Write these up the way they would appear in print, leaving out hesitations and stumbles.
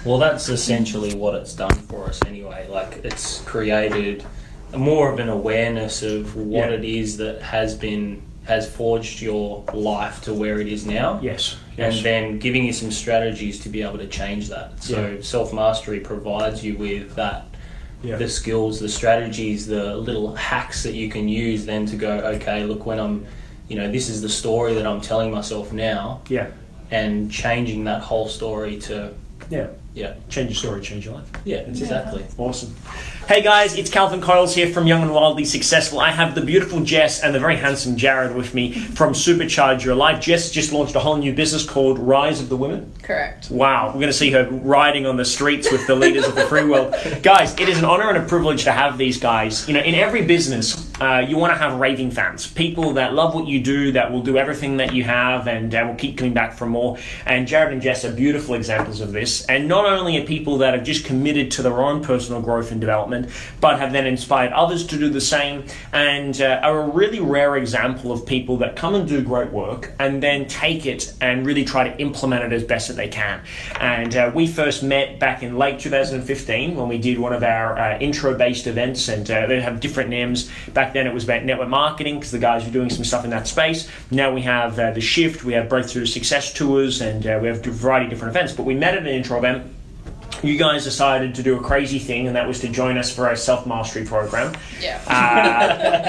Well, that's essentially what it's done for us anyway. Like, it's created more of an awareness of what it is that has forged your life to where it is now. Yes. And then giving you some strategies to be able to change that. So Self-Mastery provides you with that, the skills, the strategies, the little hacks that you can use then to go, okay, look, when I'm, this is the story that I'm telling myself now. Yeah. And changing that whole story to... Yeah. Change your story, change your life. Yeah, exactly. Awesome. Hey guys, it's Calvin Coyles here from Young and Wildly Successful. I have the beautiful Jess and the very handsome Jared with me from Supercharge Your Life. Jess just launched a whole new business called Rise of the Women. Correct. Wow, we're going to see her riding on the streets with the leaders of the free world. Guys, it is an honor and a privilege to have these guys. In every business, you want to have raving fans. People that love what you do, that will do everything that you have and will keep coming back for more. And Jared and Jess are beautiful examples of this. And not only are people that have just committed to their own personal growth and development, but have then inspired others to do the same, and are a really rare example of people that come and do great work and then take it and really try to implement it as best as they can. And we first met back in late 2015 when we did one of our intro-based events, and they have different names. Back then it was about network marketing because the guys were doing some stuff in that space. Now we have The Shift, we have Breakthrough Success Tours, and we have a variety of different events. But we met at an intro event. You guys decided to do a crazy thing, and that was to join us for our self-mastery program. Yeah.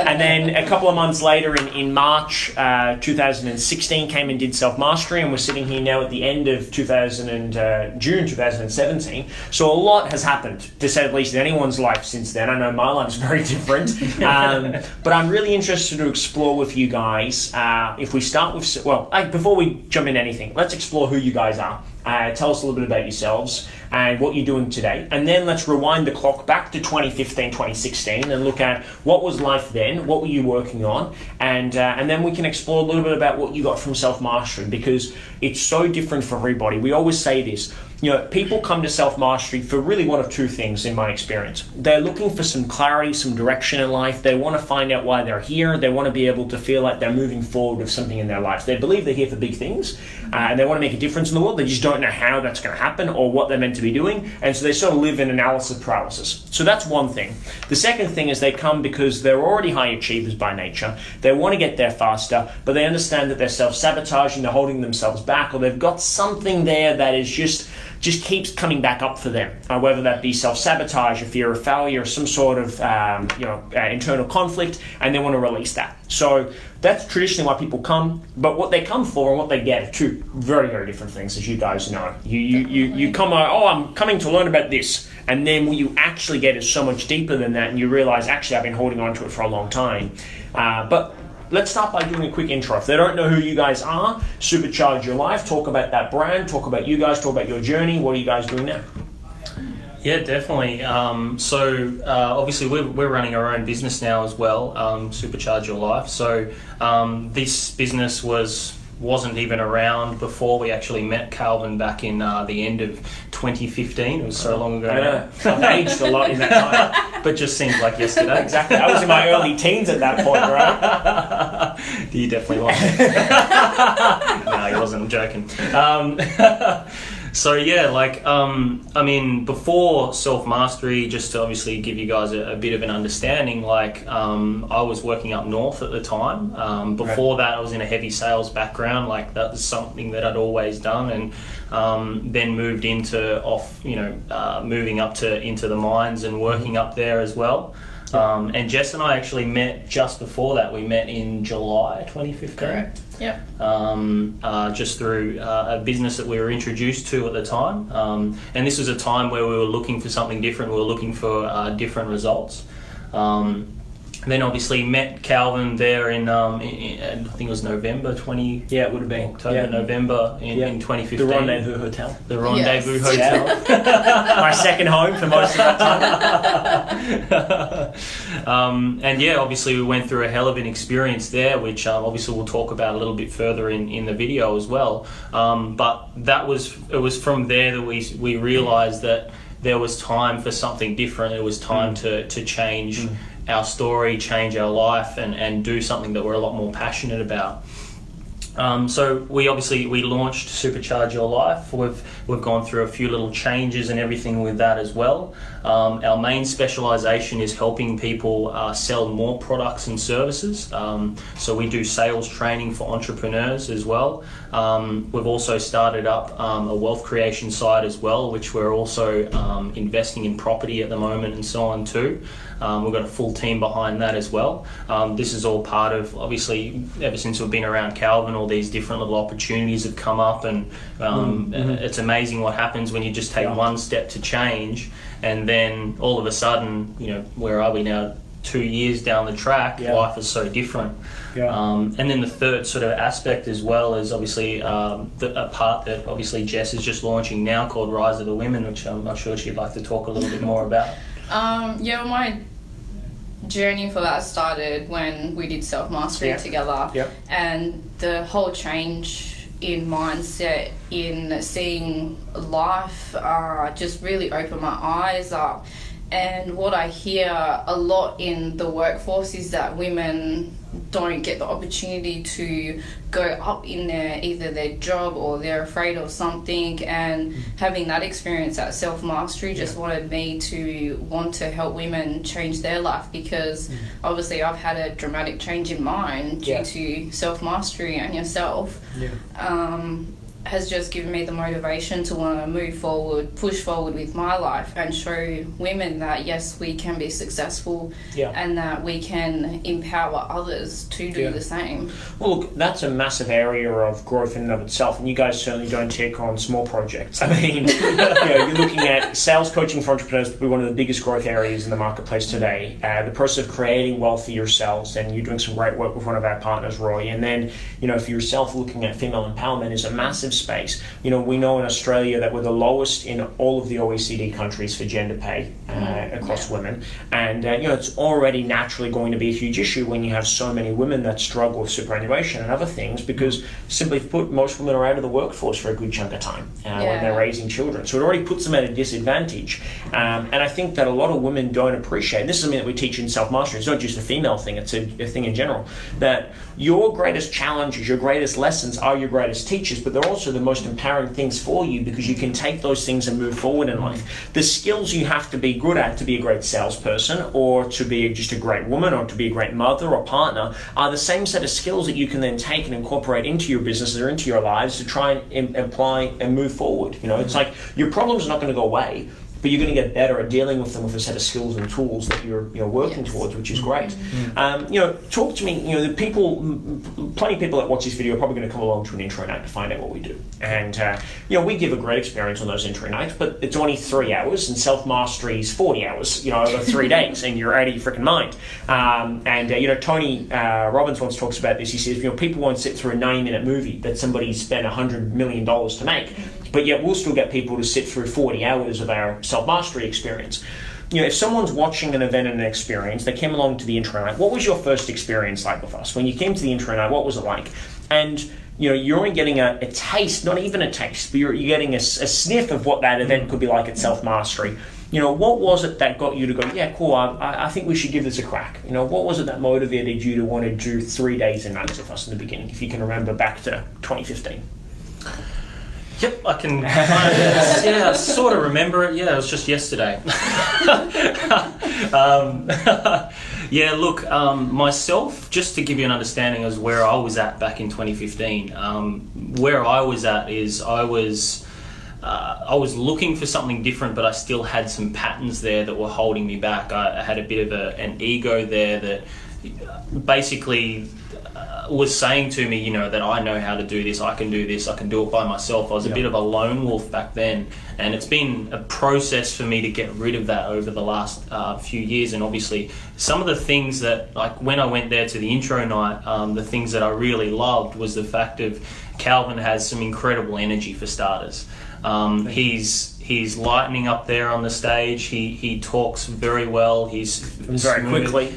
And then a couple of months later, in March 2016, came and did self-mastery, and we're sitting here now at the end of June 2017. So a lot has happened, to say the least, in anyone's life since then. I know my life's very different. But I'm really interested to explore with you guys, if we start with, before we jump into anything, let's explore who you guys are. Tell us a little bit about yourselves and what you're doing today, and then let's rewind the clock back to 2015, 2016 and look at what was life then, what were you working on, and then we can explore a little bit about what you got from self-mastery, because it's so different for everybody. We always say this, people come to self-mastery for really one of two things in my experience. They're looking for some clarity, some direction in life. They want to find out why they're here. They want to be able to feel like they're moving forward with something in their lives. They believe they're here for big things, and they want to make a difference in the world. They just don't know how that's going to happen or what they're meant to be doing, and so they sort of live in analysis paralysis. So that's one thing. The second thing is they come because they're already high achievers by nature. They want to get there faster, but they understand that they're self-sabotaging, they're holding themselves back, or they've got something there that is just keeps coming back up for them, whether that be self-sabotage, a fear of failure, or some sort of internal conflict, and they want to release that. So that's traditionally why people come, but what they come for and what they get are two very, very different things, as you guys know. You come, I'm coming to learn about this, and then what you actually get is so much deeper than that, and you realize, actually, I've been holding on to it for a long time. But let's start by doing a quick intro. If they don't know who you guys are, Supercharge Your Life, talk about that brand, talk about you guys, talk about your journey. What are you guys doing now? Yeah, definitely. Obviously we're running our own business now as well, Supercharge Your Life. So this business wasn't even around before we actually met Calvin back in the end of 2015. It was so long ago. Yeah. I've aged a lot in that time. But just seems like yesterday. Exactly. I was in my early teens at that point, right? You definitely was. No, he wasn't. I'm joking. So yeah, before self-mastery, just to obviously give you guys a bit of an understanding, I was working up north at the time. Before that, I was in a heavy sales background. That was something that I'd always done, and then moved into moving up into the mines and working up there as well. And Jess and I actually met just before that. We met in July 2015. Correct. Yep. Just through a business that we were introduced to at the time. And this was a time where we were looking for something different. We were looking for different results. Then obviously met Calvin there in I think it was November 20. Yeah, it would have been October, November in 2015. The Rendezvous Hotel. The Rendezvous Hotel. Yeah. My second home for most of that time. And yeah, obviously we went through a hell of an experience there, which obviously we'll talk about a little bit further in the video as well. But it was from there that we realised that there was time for something different. It was time to change our story, change our life, and do something that we're a lot more passionate about. So we launched Supercharge Your Life. We've gone through a few little changes and everything with that as well. Our main specialisation is helping people sell more products and services. So we do sales training for entrepreneurs as well. We've also started up a wealth creation side as well, which we're also investing in property at the moment and so on too. We've got a full team behind that as well. This is all part of, obviously, ever since we've been around Calvin, all these different little opportunities have come up, and it's amazing what happens when you just take one step to change, and then all of a sudden, where are we now? 2 years down the track, life is so different. And then the third sort of aspect as well is obviously a part that obviously Jess is just launching now called Rise of the Women, which I'm not sure she'd like to talk a little bit more about. My journey for that started when we did self-mastery together, and the whole change in mindset, in seeing life, just really opened my eyes up. And what I hear a lot in the workforce is that women don't get the opportunity to go up in either their job, or they're afraid of something. And having that experience at Self-Mastery just wanted me to want to help women change their life, because obviously I've had a dramatic change in mine due to Self-Mastery, and yourself has just given me the motivation to want to move forward, push forward with my life, and show women that yes, we can be successful, and that we can empower others to do the same. Well, look, that's a massive area of growth in and of itself, and you guys certainly don't take on small projects. I mean, you're looking at sales coaching for entrepreneurs, probably one of the biggest growth areas in the marketplace today. The process of creating wealth for yourselves, and you're doing some great work with one of our partners, Roy. And then, for yourself, looking at female empowerment is a massive space. We know in Australia that we're the lowest in all of the OECD countries for gender pay across women, and it's already naturally going to be a huge issue when you have so many women that struggle with superannuation and other things, because simply put, most women are out of the workforce for a good chunk of time when they're raising children, so it already puts them at a disadvantage. And I think that a lot of women don't appreciate, and this is something that we teach in Self-Mastery, it's not just a female thing, it's a thing in general, that your greatest challenges, your greatest lessons are your greatest teachers, but they're also the most empowering things for you, because you can take those things and move forward in life. The skills you have to be good at to be a great salesperson, or to be just a great woman, or to be a great mother or partner, are the same set of skills that you can then take and incorporate into your business or into your lives to try and apply and move forward. It's like your problems are not going to go away, but you're going to get better at dealing with them with a set of skills and tools that you're working towards, which is great. Talk to me. The plenty of people that watch this video are probably going to come along to an intro night to find out what we do. And we give a great experience on those intro nights, but it's only 3 hours, and Self-Mastery is 40 hours. Over 3 days, and you're out of your freaking mind. Tony Robbins once talks about this. He says, people won't sit through a 90-minute movie that somebody spent $100 million to make, but yet we'll still get people to sit through 40 hours of our Self-Mastery experience. If someone's watching an event and an experience, they came along to the intro night, what was your first experience like with us? When you came to the intro night, what was it like? And you're only getting a taste, not even a taste, but you're getting a sniff of what that event could be like at Self-Mastery. What was it that got you to go, yeah, cool, I think we should give this a crack? What was it that motivated you to want to do 3 days and nights with us in the beginning, if you can remember back to 2015? Yep, I can. I sort of remember it. Yeah, it was just yesterday. Myself, just to give you an understanding of where I was at back in 2015. Where I was at is I was looking for something different, but I still had some patterns there that were holding me back. I had a bit of an ego there that basically was saying to me, that I know how to do this, I can do this, I can do it by myself. I was a bit of a lone wolf back then, and it's been a process for me to get rid of that over the last few years. And obviously some of the things that, like when I went there to the intro night, the things that I really loved was the fact of Calvin has some incredible energy, for starters. He's lightning up there on the stage. He talks very well. He's very quickly.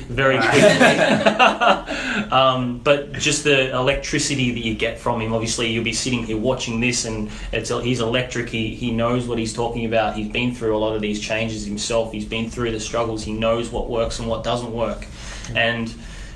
But just the electricity that you get from him. Obviously, you'll be sitting here watching this, and he's electric. He knows what he's talking about. He's been through a lot of these changes himself. He's been through the struggles. He knows what works and what doesn't work. And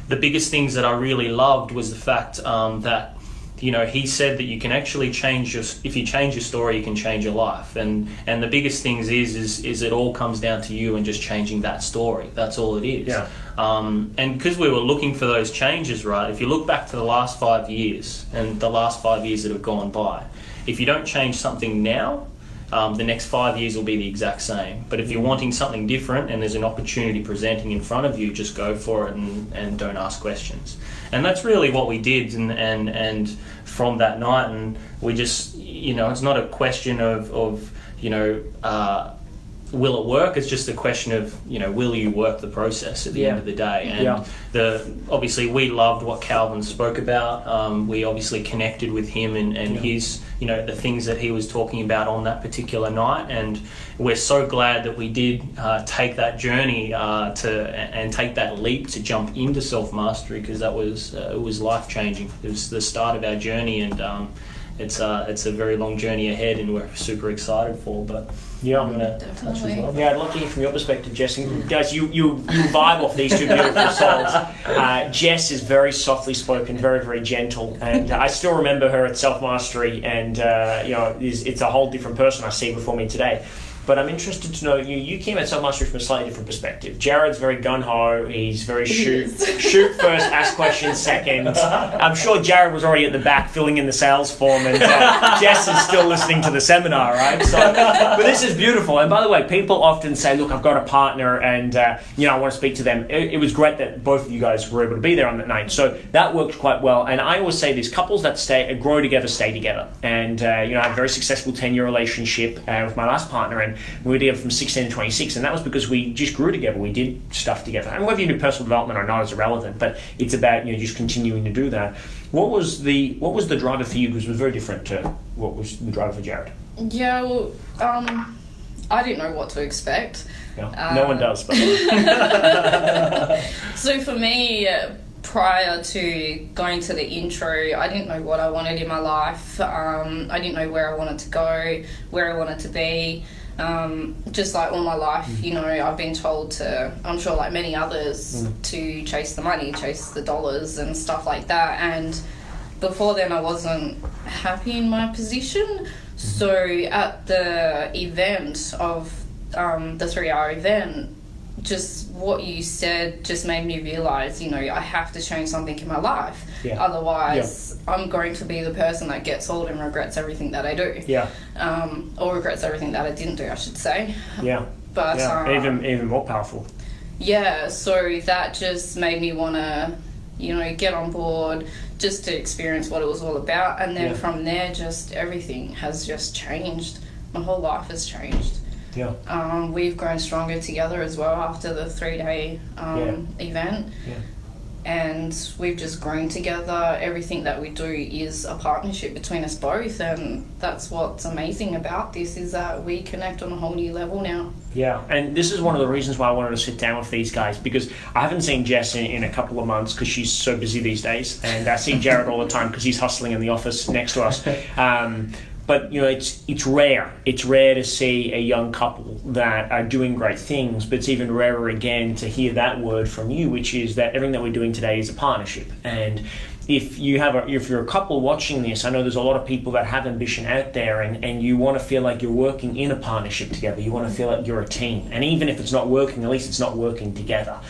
the biggest things that I really loved was the fact that he said that you can actually if you change your story, you can change your life. And the biggest things is it all comes down to you and just changing that story. That's all it is. Yeah. And because we were looking for those changes, right? If you look back to the last 5 years and the last 5 years that have gone by, if you don't change something now, the next 5 years will be the exact same. But if you're wanting something different and there's an opportunity presenting in front of you, just go for it and don't ask questions. And that's really what we did. And from that night, and we just, it's not a question of will it work? It's just a question of, will you work the process at the end of the day? And obviously we loved what Calvin spoke about. We obviously connected with him and his, the things that he was talking about on that particular night. And we're so glad that we did take that journey and take that leap to jump into self-mastery, because that was it was life-changing. It was the start of our journey, and it's a very long journey ahead, and we're super excited for. But yeah, I'm gonna touch as well. Yeah, I'd love to hear from your perspective, Jess. And guys, you vibe off these two beautiful souls. Jess is very softly spoken, very, very gentle, and I still remember her at Self Mastery, and it's a whole different person I see before me today. But I'm interested to know, you came at Self Mastery from a slightly different perspective. Jared's very gung-ho, he's very shoot first, ask questions second. I'm sure Jared was already at the back filling in the sales form, and Jess is still listening to the seminar, right? So, but this is beautiful. And by the way, people often say, look, I've got a partner and I want to speak to them. It was great that both of you guys were able to be there on that night. So that worked quite well. And I always say this, couples that grow together, stay together. And I had a very successful 10-year relationship with my last partner, and we were together from 16 to 26, and that was because we just grew together. We did stuff together, and whether you do personal development or not is irrelevant, but it's about just continuing to do that. What was the driver for you? Because it was very different to what was the driver for Jared. Yeah, well, I didn't know what to expect. Yeah. No one does, but so for me, prior to going to the intro, I didn't know what I wanted in my life. I didn't know where I wanted to go, where I wanted to be. Just like all my life, I've been told to, I'm sure like many others, to chase the money, chase the dollars and stuff like that. And before then I wasn't happy in my position. So at the event of the 3-hour event, just what you said just made me realise, I have to change something in my life. Yeah. Otherwise, I'm going to be the person that gets old and regrets everything that I do. Yeah. Or regrets everything that I didn't do, I should say. Yeah. But even more powerful. Yeah. So that just made me want to, get on board, just to experience what it was all about, and then from there, just everything has just changed. My whole life has changed. Yeah. We've grown stronger together as well after the 3-day event. Yeah. And we've just grown together. Everything that we do is a partnership between us both, and that's what's amazing about this, is that we connect on a whole new level now. Yeah, and this is one of the reasons why I wanted to sit down with these guys, because I haven't seen Jess in a couple of months because she's so busy these days, and I see Jared all the time because he's hustling in the office next to us. But it's rare. It's rare to see a young couple that are doing great things, but it's even rarer again to hear that word from you, which is that everything that we're doing today is a partnership. And if you're a couple watching this, I know there's a lot of people that have ambition out there, and you want to feel like you're working in a partnership together. You want to feel like you're a team, and even if it's not working, at least it's not working together.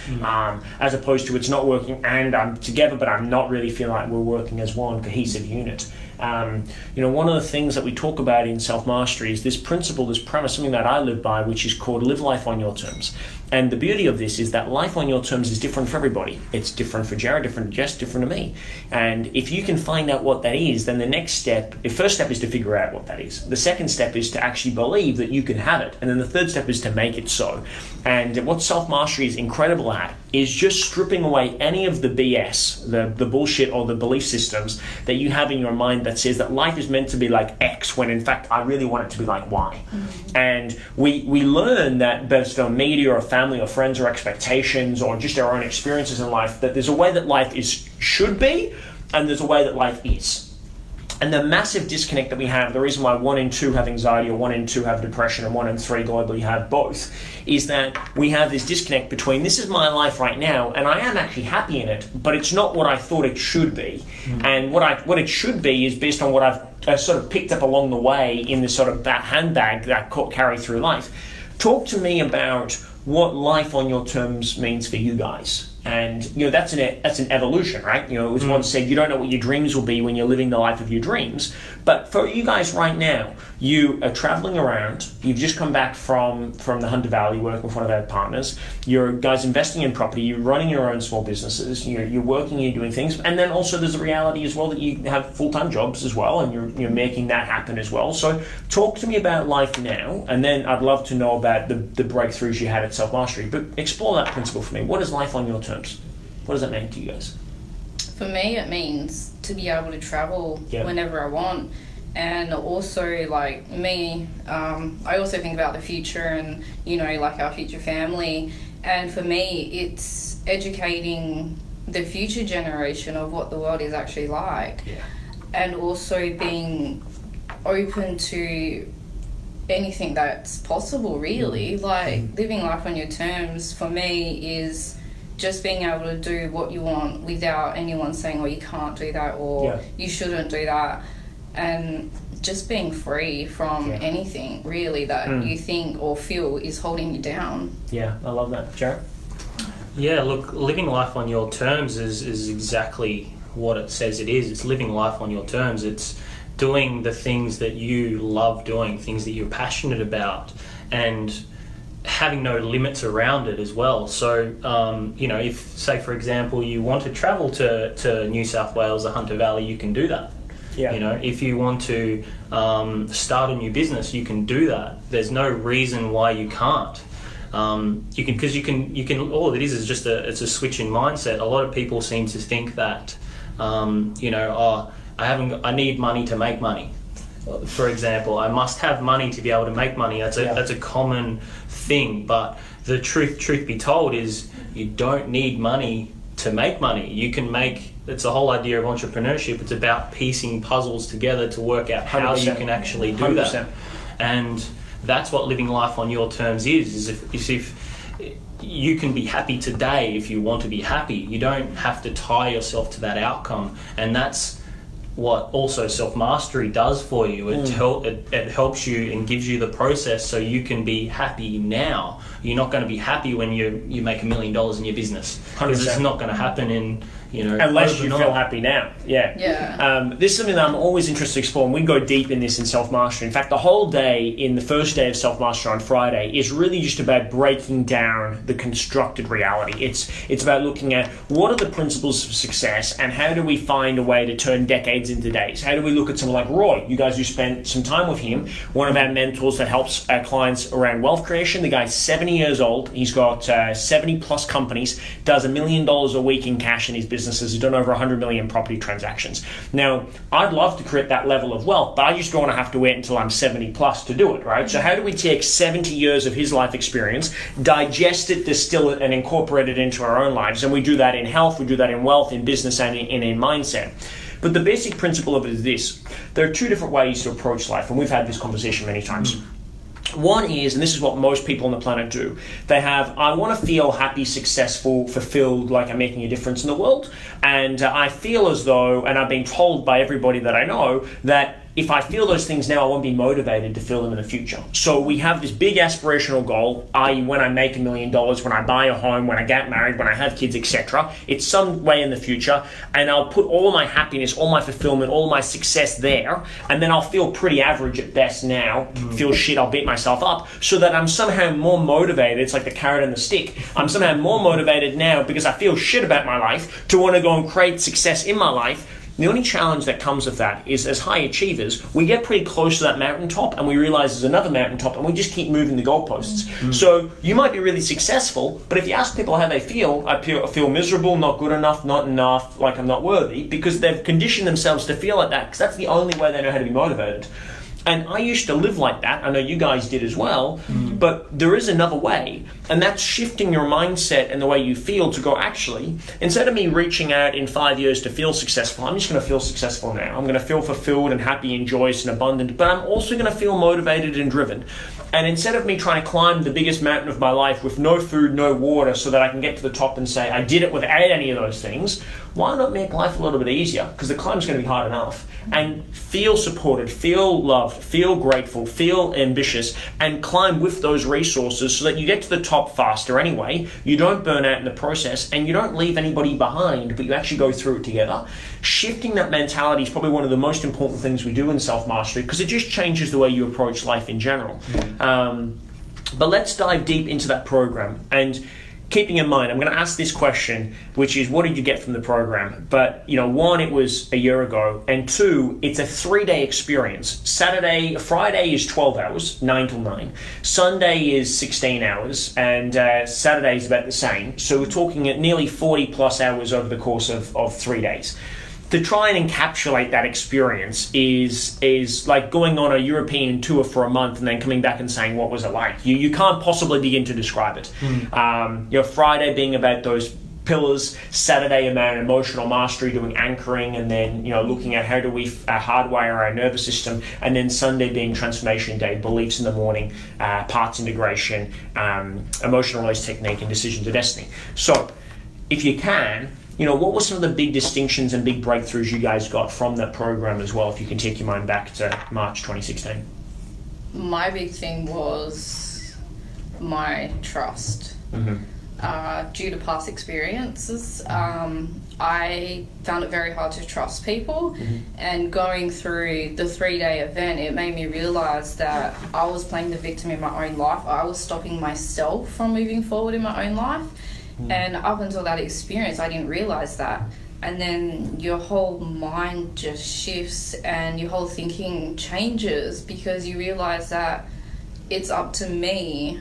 As opposed to it's not working and I'm together, but I'm not really feeling like we're working as one cohesive unit. One of the things that we talk about in self-mastery is this principle, this premise, something that I live by, which is called live life on your terms. And the beauty of this is that life on your terms is different for everybody. It's different for Jared, different to Jess, different to me. And if you can find out what that is, then the first step is to figure out what that is. The second step is to actually believe that you can have it. And then the third step is to make it so. And what self-mastery is incredible at is just stripping away any of the BS, the bullshit or the belief systems that you have in your mind that says that life is meant to be like X, when in fact I really want it to be like Y. And we learn that based on media or family or friends or expectations or just our own experiences in life, that there's a way that life should be, and there's a way that life is. And the massive disconnect that we have, the reason why 1 in 2 have anxiety or 1 in 2 have depression and 1 in 3 globally have both, is that we have this disconnect between this is my life right now and I am actually happy in it, but it's not what I thought it should be. And what it should be is based on what I've sort of picked up along the way in this sort of that handbag that I carry through life. Talk to me about what life on your terms means for you guys. And that's an evolution, right? It was once said you don't know what your dreams will be when you're living the life of your dreams. But for you guys right now, you are traveling around. You've just come back from the Hunter Valley working with one of our partners. You're guys investing in property. You're running your own small businesses. You're working. You're doing things. And then also there's a reality as well that you have full-time jobs as well, and you're making that happen as well. So talk to me about life now, and then I'd love to know about the breakthroughs you had at Self Mastery. But explore that principle for me. What is life on your terms? What does that mean to you guys? For me, it means to be able to travel whenever I want. And also, like me, I also think about the future and, like our future family. And for me, it's educating the future generation of what the world is actually like. Yeah. And also being open to anything that's possible, really. Like, living life on your terms, for me, is just being able to do what you want without anyone saying, you can't do that, or you shouldn't do that. And just being free from anything, really, that you think or feel is holding you down. Yeah, I love that. Jared? Yeah, look, living life on your terms is exactly what it says it is. It's living life on your terms. It's doing the things that you love doing, things that you're passionate about, and having no limits around it as well. So, if, say, for example, you want to travel to New South Wales, the Hunter Valley, you can do that. Yeah. If you want to start a new business, you can do that. There's no reason why you can't. You can. All it is just it's a switch in mindset. A lot of people seem to think that, I need money to make money. For example, I must have money to be able to make money. That's a common thing. But the truth be told is you don't need money to make money. You can make. It's the whole idea of entrepreneurship. It's about piecing puzzles together to work out how 100%. You can actually do 100%. That. And that's what living life on your terms is if you can be happy today if you want to be happy. You don't have to tie yourself to that outcome. And that's what also self-mastery does for you. It helps you and gives you the process so you can be happy now. You're not going to be happy when you make $1 million in your business. Because it's not going to happen in, unless you feel happy now. This is something that I'm always interested to explore, and we go deep in this in self-mastery. In fact, the whole day in the first day of self-mastery on Friday is really just about breaking down the constructed reality. It's about looking at what are the principles of success and how do we find a way to turn decades into days. How do we look at someone like Roy? You guys who spent some time with him, one of our mentors that helps our clients around wealth creation. The guy's 70 years old. He's got 70 plus companies, does $1 million a week in cash in his businesses. He's done over 100 million property transactions. Now, I'd love to create that level of wealth, but I just don't want to have to wait until I'm 70 plus to do it, right? So how do we take 70 years of his life experience, digest it, distill it, and incorporate it into our own lives? And we do that in health, we do that in wealth, in business, and in mindset. But the basic principle of it is this. There are two different ways to approach life, and we've had this conversation many times. One is, and this is what most people on the planet do, they have, I want to feel happy, successful, fulfilled, like I'm making a difference in the world. And I feel as though, and I've been told by everybody that I know, that if I feel those things now, I won't be motivated to feel them in the future. So we have this big aspirational goal, i.e. when I make $1 million, when I buy a home, when I get married, when I have kids, etc. It's some way in the future, and I'll put all my happiness, all my fulfillment, all my success there, and then I'll feel pretty average at best now, feel shit, I'll beat myself up, so that I'm somehow more motivated. It's like the carrot and the stick. I'm somehow more motivated now because I feel shit about my life to want to go and create success in my life. The only challenge that comes with that is, as high achievers, we get pretty close to that mountaintop and we realize there's another mountaintop and we just keep moving the goalposts. So you might be really successful, but if you ask people how they feel, I feel miserable, not good enough, not enough, like I'm not worthy, because they've conditioned themselves to feel like that, because that's the only way they know how to be motivated. And I used to live like that. I know you guys did as well. But there is another way, and that's shifting your mindset and the way you feel to go, actually, instead of me reaching out in 5 years to feel successful, I'm just going to feel successful now. I'm going to feel fulfilled and happy and joyous and abundant, but I'm also going to feel motivated and driven. And instead of me trying to climb the biggest mountain of my life with no food, no water, so that I can get to the top and say, I did it without any of those things, why not make life a little bit easier? Because the climb's going to be hard enough. And feel supported, feel loved, feel grateful, feel ambitious, and climb with those resources so that you get to the top faster anyway, you don't burn out in the process, and you don't leave anybody behind, but you actually go through it together. Shifting that mentality is probably one of the most important things we do in self-mastery, because it just changes the way you approach life in general. But let's dive deep into that program. And keeping in mind, I'm going to ask this question, which is, what did you get from the program? But, one, it was a year ago, and two, it's a 3-day experience. Friday is 12 hours, 9 till 9. Sunday is 16 hours, and Saturday is about the same. So we're talking at nearly 40 plus hours over the course of 3 days. To try and encapsulate that experience is like going on a European tour for a month and then coming back and saying, what was it like? You can't possibly begin to describe it. Friday being about those pillars, Saturday about emotional mastery, doing anchoring, and then looking at how do we hardwire our nervous system, and then Sunday being transformation day, beliefs in the morning, parts integration, emotional release technique, and decision to destiny. So if you can, what were some of the big distinctions and big breakthroughs you guys got from that program as well, if you can take your mind back to March 2016? My big thing was my trust. Due to past experiences, I found it very hard to trust people, and going through the 3-day event, it made me realize that I was playing the victim in my own life. I was stopping myself from moving forward in my own life. And up until that experience, I didn't realize that. And then your whole mind just shifts and your whole thinking changes, because you realize that it's up to me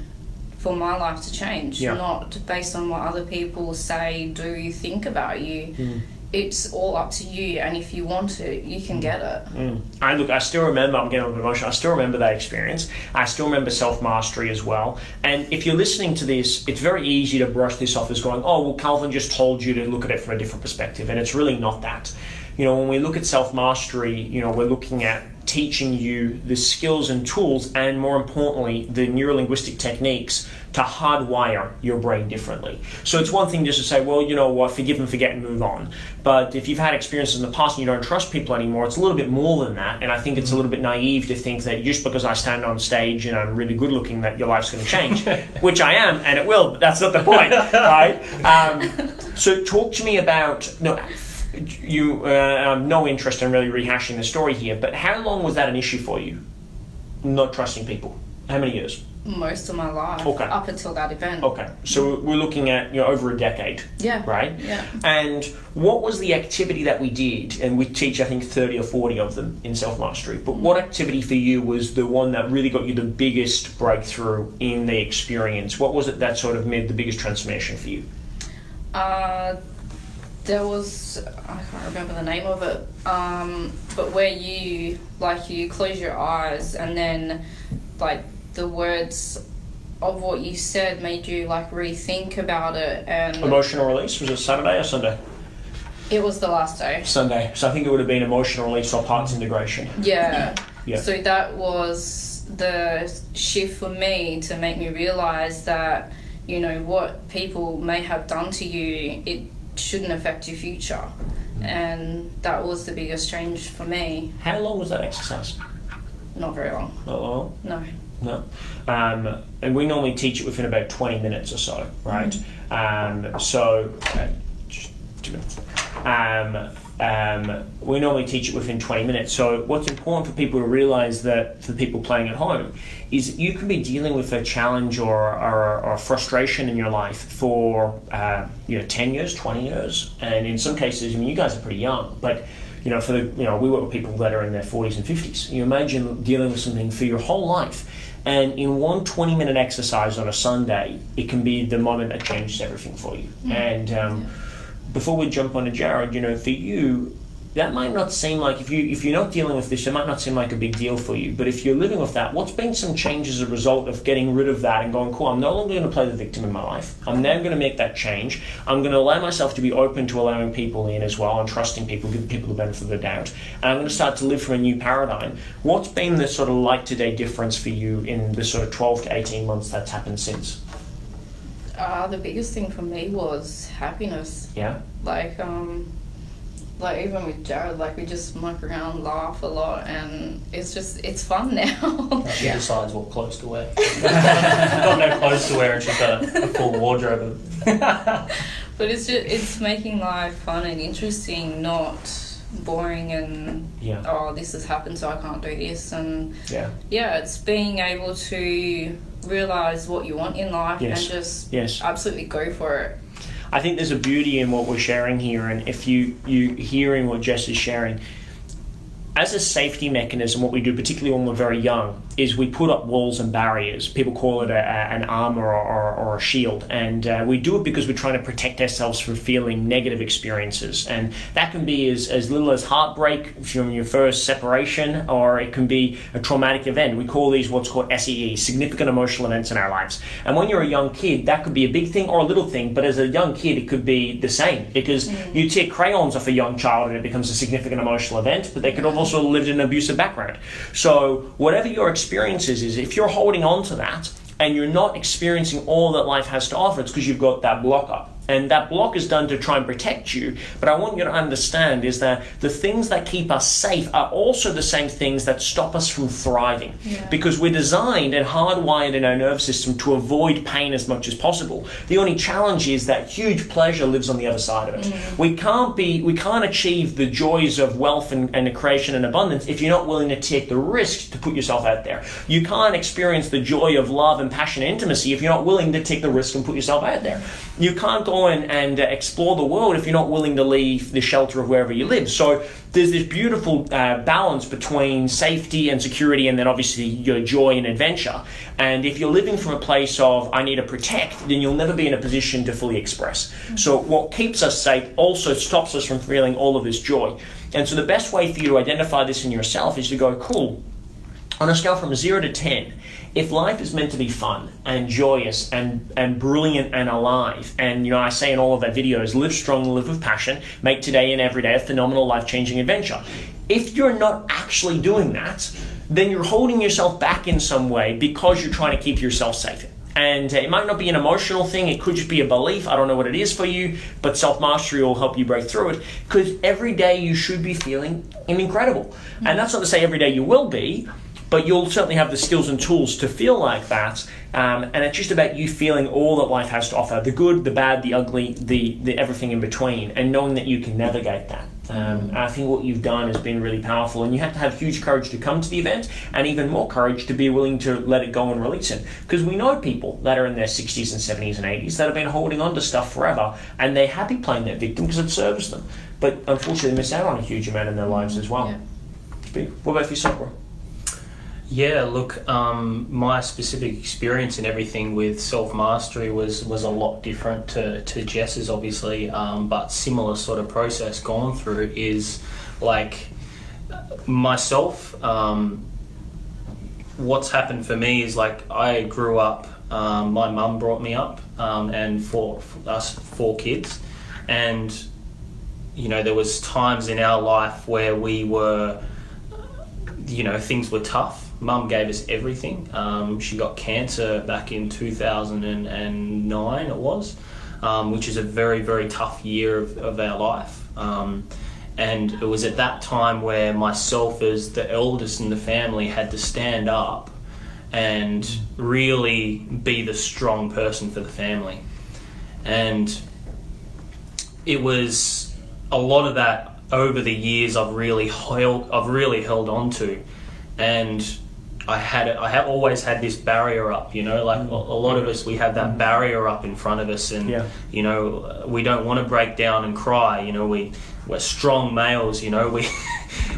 for my life to change, not based on what other people say, do, think about you. It's all up to you, and if you want it, you can get it. I still remember, I'm getting a little bit emotional, I still remember that experience. I still remember self-mastery as well. And if you're listening to this, it's very easy to brush this off as going, oh, well, Calvin just told you to look at it from a different perspective, and it's really not that. When we look at self-mastery, we're looking at teaching you the skills and tools, and more importantly, the neurolinguistic techniques to hardwire your brain differently. So it's one thing just to say, well, you know what, forgive and forget and move on. But if you've had experiences in the past and you don't trust people anymore, it's a little bit more than that. And I think it's a little bit naive to think that just because I stand on stage and I'm really good looking that your life's going to change, which I am, and it will, but that's not the point, right? So talk to me about, you no interest in really rehashing the story here, but how long was that an issue for you, not trusting people? How many years? Most of my life, up until that event. Okay, so we're looking at over a decade. Yeah. Right? Yeah. And what was the activity that we did? And we teach, I think, 30 or 40 of them in self-mastery. But what activity for you was the one that really got you the biggest breakthrough in the experience? What was it that sort of made the biggest transformation for you? There was, I can't remember the name of it, but where you close your eyes and then the words of what you said made you rethink about it. And emotional release, was it Saturday or Sunday? It was the last day. Sunday. So I think it would have been emotional release or parts integration. Yeah. So that was the shift for me to make me realize that, what people may have done to you, it shouldn't affect your future. And that was the biggest change for me. How long was that exercise? Not very long. Not long? No. No. And we normally teach it within about 20 minutes or so, right? Just 2 minutes. We normally teach it within 20 minutes. So what's important for people to realize, that for people playing at home, is that you can be dealing with a challenge or a frustration in your life for 10 years, 20 years, and in some cases, you guys are pretty young, but we work with people that are in their 40s and 50s. You imagine dealing with something for your whole life, and in one 20-minute exercise on a Sunday, it can be the moment that changes everything for you. And before we jump on to Jared, for you, that might not seem like, if you're not dealing with this, it might not seem like a big deal for you. But if you're living with that, what's been some changes as a result of getting rid of that and going, cool, I'm no longer going to play the victim in my life. I'm now going to make that change. I'm going to allow myself to be open to allowing people in as well and trusting people, giving people the benefit of the doubt. And I'm going to start to live from a new paradigm. What's been the sort of light to day difference for you in the sort of 12 to 18 months that's happened since? The biggest thing for me was happiness. Yeah. Like even with Jared, like we just muck around, laugh a lot, and it's fun now. She decides what clothes to wear. Got no clothes to wear, and she's got a full wardrobe. But it's making life fun and interesting, not boring and this has happened so I can't do this, and it's being able to realize what you want in life and just absolutely go for it. I think there's a beauty in what we're sharing here, and if you hearing what Jess is sharing, as a safety mechanism, what we do, particularly when we're very young, is we put up walls and barriers. People call it an armor or a shield, and we do it because we're trying to protect ourselves from feeling negative experiences, and that can be as little as heartbreak from your first separation, or it can be a traumatic event. We call these what's called SEE, significant emotional events in our lives. And when you're a young kid, that could be a big thing or a little thing, but as a young kid, it could be the same, because you take crayons off a young child and it becomes a significant emotional event, but they could have also lived in an abusive background. So whatever your experience is if you're holding on to that and you're not experiencing all that life has to offer, it's because you've got that block up. And that block is done to try and protect you. But I want you to understand is that the things that keep us safe are also the same things that stop us from thriving. Because we're designed and hardwired in our nervous system to avoid pain as much as possible. The only challenge is that huge pleasure lives on the other side of it. We can't achieve the joys of wealth and the creation and abundance if you're not willing to take the risk to put yourself out there. You can't experience the joy of love and passion and intimacy if you're not willing to take the risk and put yourself out there. You can't go and explore the world if you're not willing to leave the shelter of wherever you live. So there's this beautiful balance between safety and security, and then obviously your joy and adventure. And if you're living from a place of I need to protect, then you'll never be in a position to fully express. So what keeps us safe also stops us from feeling all of this joy. And so the best way for you to identify this in yourself is to go, cool, on a scale from 0 to 10, if life is meant to be fun and joyous and brilliant and alive, and I say in all of our videos, live strong, live with passion, make today and every day a phenomenal life-changing adventure. If you're not actually doing that, then you're holding yourself back in some way because you're trying to keep yourself safe. And it might not be an emotional thing, it could just be a belief, I don't know what it is for you, but self-mastery will help you break through it, because every day you should be feeling incredible. And that's not to say every day you will be, but you'll certainly have the skills and tools to feel like that, and it's just about you feeling all that life has to offer, the good, the bad, the ugly, the everything in between, and knowing that you can navigate that. I think what you've done has been really powerful, and you have to have huge courage to come to the event, and even more courage to be willing to let it go and release it, because we know people that are in their 60s and 70s and 80s that have been holding on to stuff forever, and they're happy playing that victim because it serves them, but unfortunately they miss out on a huge amount in their lives as well. What about yourself, bro? Yeah, look, my specific experience and everything with self-mastery was a lot different to Jess's, obviously, but similar sort of process gone through is like myself. What's happened for me is like I grew up, my mum brought me up, and for us 4 kids, and there was times in our life where we were, things were tough. Mum gave us everything. She got cancer back in 2009, it was, which is a very, very tough year of our life. And it was at that time where myself, as the eldest in the family, had to stand up and really be the strong person for the family. And it was a lot of that over the years I've really held on to. And I have always had this barrier up, like a lot of us, we have that barrier up in front of us, and we don't want to break down and cry. We're strong males,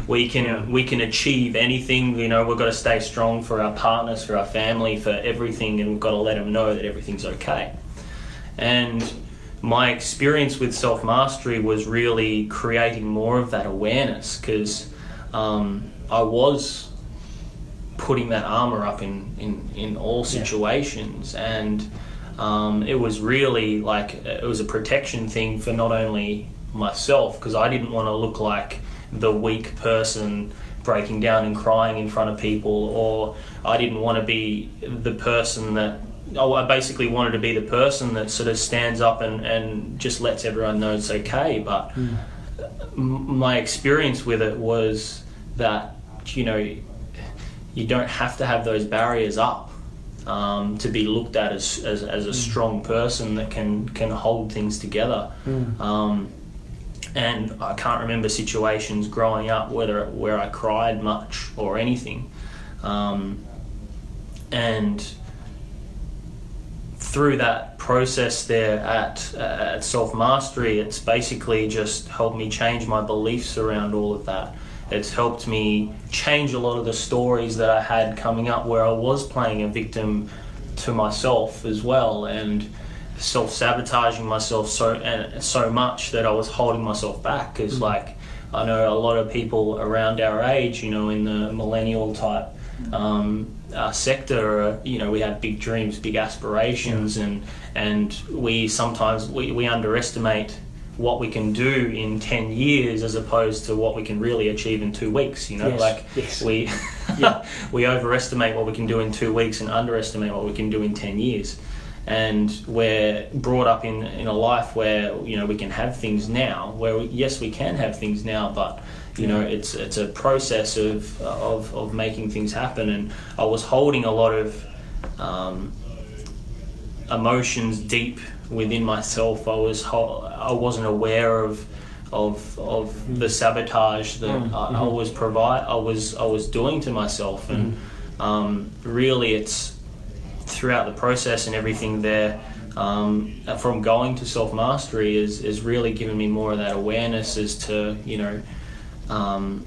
we can achieve anything. We've got to stay strong for our partners, for our family, for everything, and we've got to let them know that everything's okay. And my experience with self-mastery was really creating more of that awareness, because I was putting that armor up in all situations, and it was really like, it was a protection thing for not only myself, because I didn't want to look like the weak person breaking down and crying in front of people, or I didn't want to be the person that, I basically wanted to be the person that sort of stands up and just lets everyone know it's okay. But my experience with it was that, you know, you don't have to have those barriers up to be looked at as a strong person that can hold things together. And I can't remember situations growing up where I cried much or anything. And through that process there at Self Mastery, it's basically just helped me change my beliefs around all of that. It's helped me change a lot of the stories that I had coming up, where I was playing a victim to myself as well, and self-sabotaging myself so much that I was holding myself back. Because like, I know a lot of people around our age, you know, in the millennial type sector, you know, we have big dreams, big aspirations, and we sometimes we underestimate what we can do in 10 years as opposed to what we can really achieve in 2 weeks, you know. We overestimate what we can do in 2 weeks and underestimate what we can do in 10 years. And we're brought up in a life where, you know, we can have things now, where yes, we can have things now, but you know, it's a process of making things happen. And I was holding a lot of emotions deep within myself. I wasn't aware of the sabotage that I was doing to myself, and really it's throughout the process and everything there, from going to Self Mastery is really given me more of that awareness as to, you know,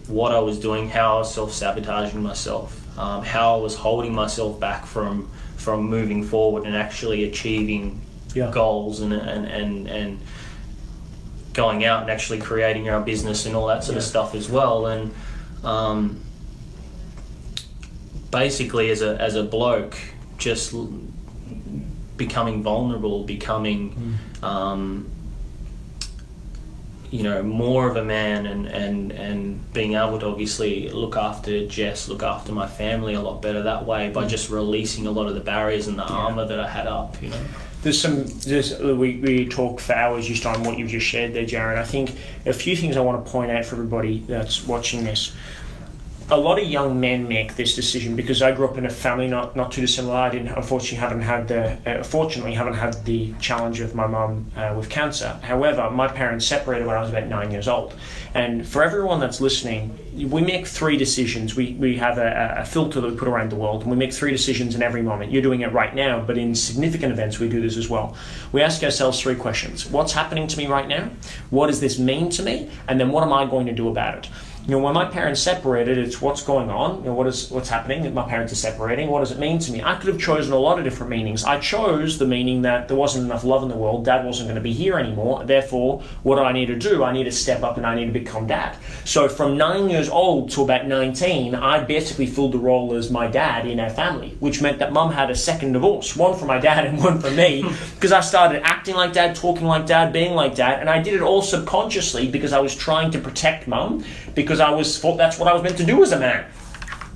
what I was doing, how I was self-sabotaging myself, how I was holding myself back from moving forward and actually achieving goals and going out and actually creating your own business and all that sort of stuff as well. And basically as a bloke, just becoming vulnerable, becoming you know, more of a man, and being able to obviously look after Jess, look after my family a lot better that way, by just releasing a lot of the barriers and the armor that I had up, you know. We talk for hours just on what you've just shared there, Jaron. I think a few things I want to point out for everybody that's watching this. A lot of young men make this decision, because I grew up in a family not too dissimilar. I fortunately haven't had the challenge of my mum with cancer. However, my parents separated when I was about 9 years old. And for everyone that's listening, we make 3 decisions. We have a filter that we put around the world, and we make 3 decisions in every moment. You're doing it right now, but in significant events we do this as well. We ask ourselves 3 questions. What's happening to me right now? What does this mean to me? And then what am I going to do about it? You know, when my parents separated, it's what's going on, you know, what's happening, my parents are separating, what does it mean to me? I could have chosen a lot of different meanings. I chose the meaning that there wasn't enough love in the world, Dad wasn't going to be here anymore, therefore, what do I need to do? I need to step up and I need to become Dad. So from 9 years old to about 19, I basically filled the role as my dad in our family, which meant that Mum had a second divorce, one for my dad and one for me, because I started acting like Dad, talking like Dad, being like Dad, and I did it all subconsciously because I was trying to protect Mum, because I thought that's what I was meant to do as a man.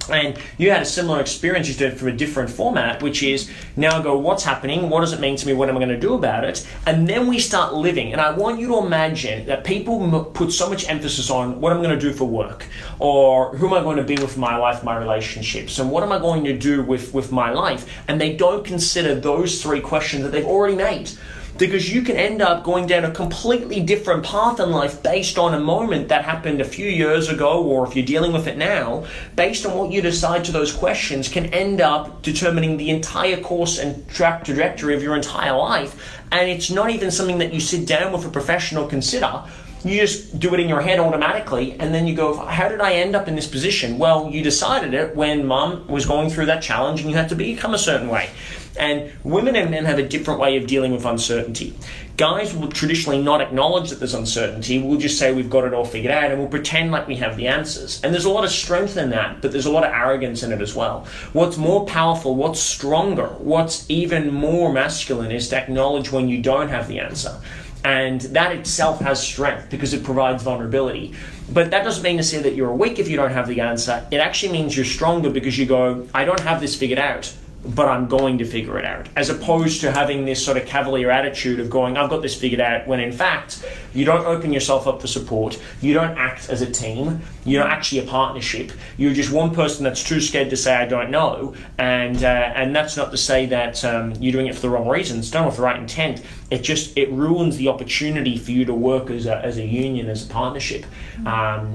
And you had a similar experience, you did it from a different format, which is now I go, what's happening? What does it mean to me? What am I going to do about it? And then we start living. And I want you to imagine that people put so much emphasis on what I'm going to do for work, or who am I going to be with my life, my relationships, and what am I going to do with my life? And they don't consider those 3 questions that they've already made. Because you can end up going down a completely different path in life based on a moment that happened a few years ago, or if you're dealing with it now, based on what you decide to those questions can end up determining the entire course and trajectory of your entire life. And it's not even something that you sit down with a professional consider. You just do it in your head automatically, and then you go, how did I end up in this position? Well, you decided it when Mum was going through that challenge and you had to become a certain way. And women and men have a different way of dealing with uncertainty. Guys will traditionally not acknowledge that there's uncertainty. We'll just say we've got it all figured out, and we'll pretend like we have the answers. And there's a lot of strength in that, but there's a lot of arrogance in it as well. What's more powerful, what's stronger, what's even more masculine is to acknowledge when you don't have the answer. And that itself has strength because it provides vulnerability. But that doesn't mean to say that you're weak if you don't have the answer. It actually means you're stronger because you go, I don't have this figured out, but I'm going to figure it out. As opposed to having this sort of cavalier attitude of going, I've got this figured out, when in fact, you don't open yourself up for support, you don't act as a team, you're not actually a partnership. You're just one person that's too scared to say, I don't know. And that's not to say that you're doing it for the wrong reasons, done with the right intent. It ruins the opportunity for you to work as a union, as a partnership.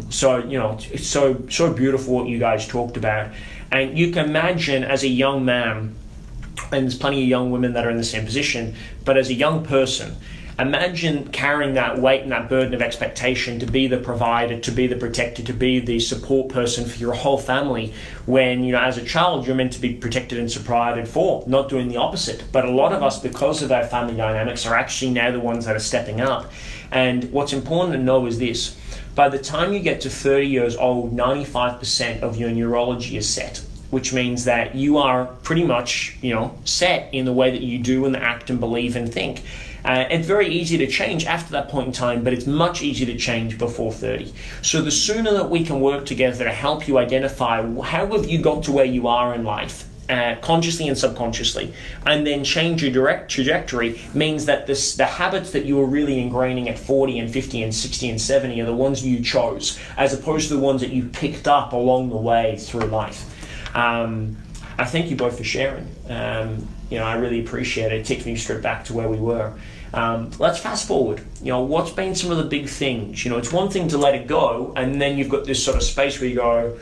So, you know, it's so beautiful what you guys talked about. And you can imagine as a young man, and there's plenty of young women that are in the same position, but as a young person, imagine carrying that weight and that burden of expectation to be the provider, to be the protector, to be the support person for your whole family, when, you know, as a child, you're meant to be protected and provided for, not doing the opposite. But a lot of us, because of our family dynamics, are actually now the ones that are stepping up. And what's important to know is this: by the time you get to 30 years old, 95% of your neurology is set, which means that you are pretty much, you know, set in the way that you do and act and believe and think. It's very easy to change after that point in time, but it's much easier to change before 30. So the sooner that we can work together to help you identify how have you got to where you are in life, consciously and subconsciously, and then change your direct trajectory, means that the habits that you were really ingraining at 40 and 50 and 60 and 70 are the ones you chose, as opposed to the ones that you picked up along the way through life. I thank you both for sharing. You know, I really appreciate it. It takes me straight back to where we were. Let's fast forward. You know, what's been some of the big things? You know, it's one thing to let it go, and then you've got this sort of space where you go,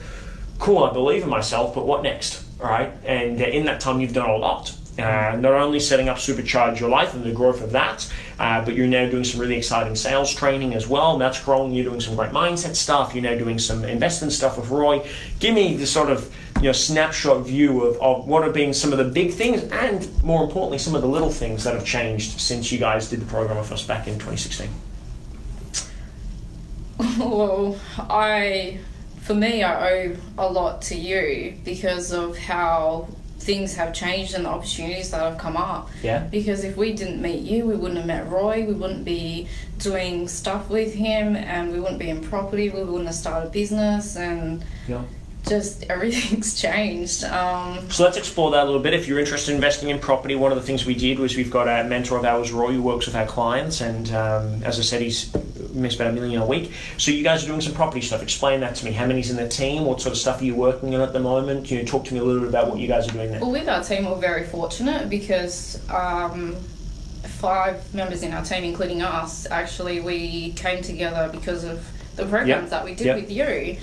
cool, I believe in myself, but what next? All right, and in that time you've done a lot. Not only setting up Supercharge Your Life and the growth of that, but you're now doing some really exciting sales training as well, and that's growing. You're doing some great mindset stuff. You're now doing some investment stuff with Roy. Give me the sort of, you know, snapshot view of what have been some of the big things, and more importantly, some of the little things that have changed since you guys did the program with us back in 2016. Well, for me, I owe a lot to you because of how things have changed and the opportunities that have come up. Yeah. Because if we didn't meet you, we wouldn't have met Roy, we wouldn't be doing stuff with him, and we wouldn't be in property, we wouldn't have started business, and Yeah. just everything's changed. So let's explore that a little bit. If you're interested in investing in property, one of the things we did was we've got a mentor of ours, Roy, who works with our clients, and as I said, he's makes about $1 million a week. So you guys are doing some property stuff. Explain that to me. How many's in the team? What sort of stuff are you working on at the moment? Can you talk to me a little bit about what you guys are doing there? Well, with our team, we're very fortunate because 5 members in our team, including us, actually we came together because of the programs that we did with you.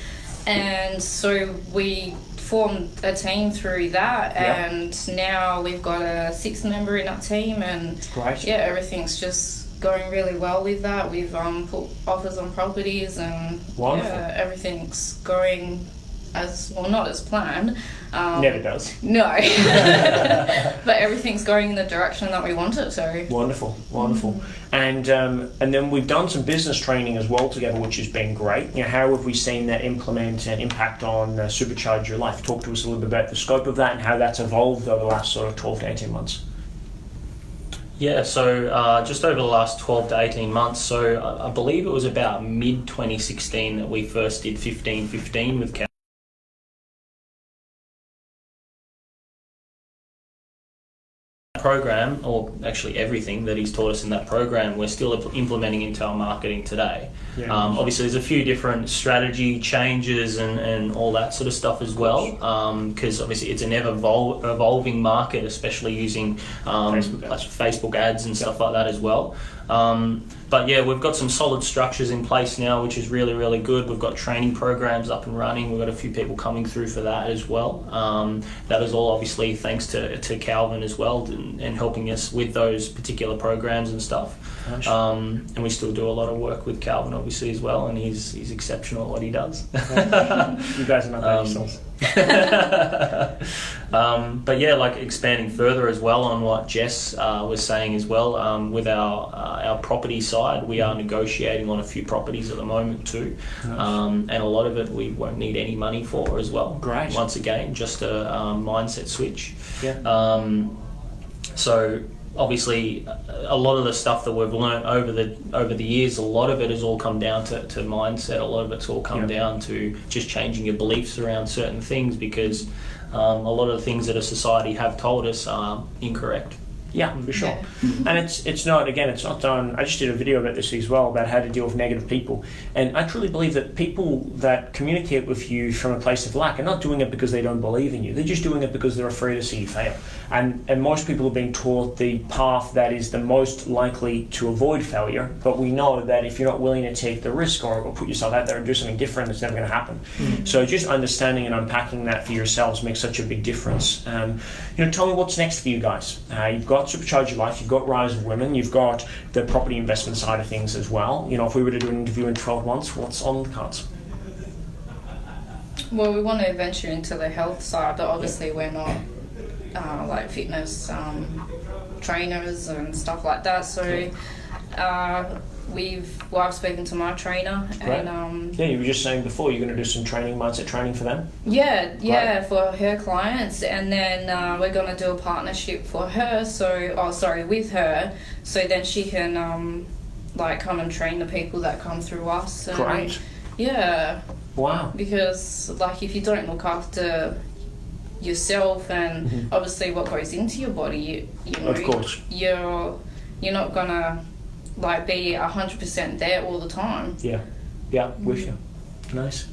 And so we formed a team through that, and now we've got a 6th member in our team, and everything's just going really well with that. We've put offers on properties, and everything's going as well, not as planned. Never does. No. But everything's going in the direction that we want it to. Wonderful. And then we've done some business training as well together, which has been great. You know, how have we seen that implement and impact on Supercharge Your Life? Talk to us a little bit about the scope of that and how that's evolved over the last sort of 12 to 18 months. Yeah, so just over the last 12 to 18 months, so I believe it was about mid-2016 that we first did 15-15 with Cal. Program, or actually everything that he's taught us in that program, we're still implementing into our marketing today. Obviously there's a few different strategy changes and all that sort of stuff as well, because obviously it's an ever evolving market, especially using Facebook ads and stuff like that as well. But yeah, we've got some solid structures in place now, which is really, really good. We've got training programs up and running. We've got a few people coming through for that as well. That is all obviously thanks to Calvin as well, and helping us with those particular programs and stuff. And we still do a lot of work with Calvin obviously as well, and he's exceptional at what he does. You guys are not bad yourselves. But yeah, like expanding further as well on what Jess was saying as well, with our property side, we are negotiating on a few properties at the moment too. And a lot of it we won't need any money for as well. Great. Once again, just a mindset switch. Yeah. So obviously, a lot of the stuff that we've learnt over the years, a lot of it has all come down to mindset. A lot of it's all come down to just changing your beliefs around certain things, because a lot of the things that a society have told us are incorrect. Yeah, for sure. And it's not done. I just did a video about this as well, about how to deal with negative people. And I truly believe that people that communicate with you from a place of lack are not doing it because they don't believe in you. They're just doing it because they're afraid to see you fail. And most people have been taught the path that is the most likely to avoid failure. But we know that if you're not willing to take the risk or put yourself out there and do something different, it's never going to happen. So just understanding and unpacking that for yourselves makes such a big difference. Tell me what's next for you guys. You've got Supercharge Your Life, you've got Rise of Women, you've got the property investment side of things as well. If we were to do an interview in 12 months, what's on the cards? Well, we want to venture into the health side, but obviously we're not like fitness trainers and stuff like that. So I've spoken to my trainer. Right. And you were just saying before you're going to do some mindset training for them. Yeah, for her clients, and then we're going to do a partnership for her. With her, so then she can come and train the people that come through us. And, Great. Yeah. Wow. Because if you don't look after yourself and obviously what goes into your body, Of course. you're not gonna be 100% there all the time. Yeah, with you. Nice.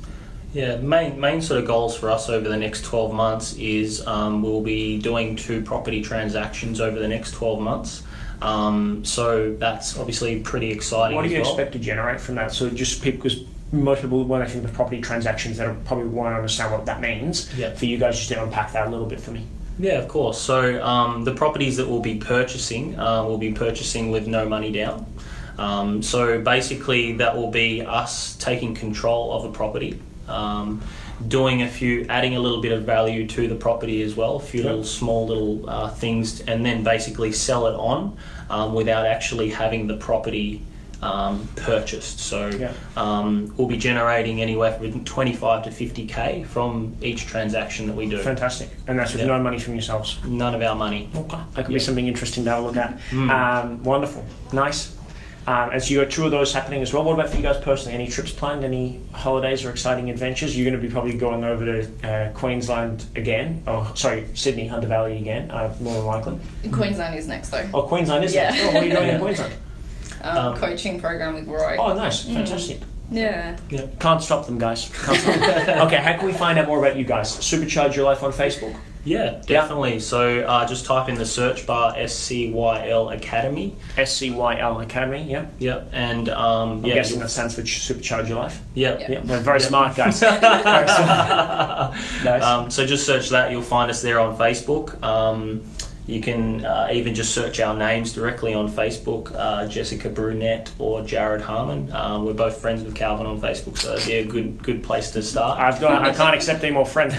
Yeah, main sort of goals for us over the next 12 months is we'll be doing 2 property transactions over the next 12 months. So that's obviously pretty exciting. What do you as well. expect to generate from that? So just because most people, when I think of property transactions, they probably want to understand what that means. Yeah. For you guys, just to unpack that a little bit for me. Yeah, of course. So the properties that we'll be purchasing with no money down. So basically that will be us taking control of a property, adding a little bit of value to the property as well, a few small little things, and then basically sell it on without actually having the property purchased. So we'll be generating anywhere from 25 to 50k from each transaction that we do. Fantastic. And that's with no money from yourselves? None of our money. Okay. That could be something interesting to have a look at. Wonderful. Nice. And so you got 2 of those happening as well. What about for you guys personally? Any trips planned? Any holidays or exciting adventures? You're going to be probably going over to Queensland again. Sydney, Hunter Valley again, more than likely. Queensland is next though. Oh, Queensland is next. Oh, what are you doing in Queensland? Coaching program with Roy. Oh, nice. Fantastic. Yeah. Can't stop them, guys. Can't stop them. Okay, how can we find out more about you guys? Supercharge Your Life on Facebook? Yeah, definitely. So just type in the search bar SCYL Academy. SCYL Academy, yeah. Yep, and I'm guessing that stands for Supercharge Your Life. Yep. Yeah, they're very smart guys. Very smart. Nice. So just search that, you'll find us there on Facebook. You can even just search our names directly on Facebook, Jessica Brunette or Jared Harmon. We're both friends with Calvin on Facebook, so it'd be a good place to start. I can't accept any more friends.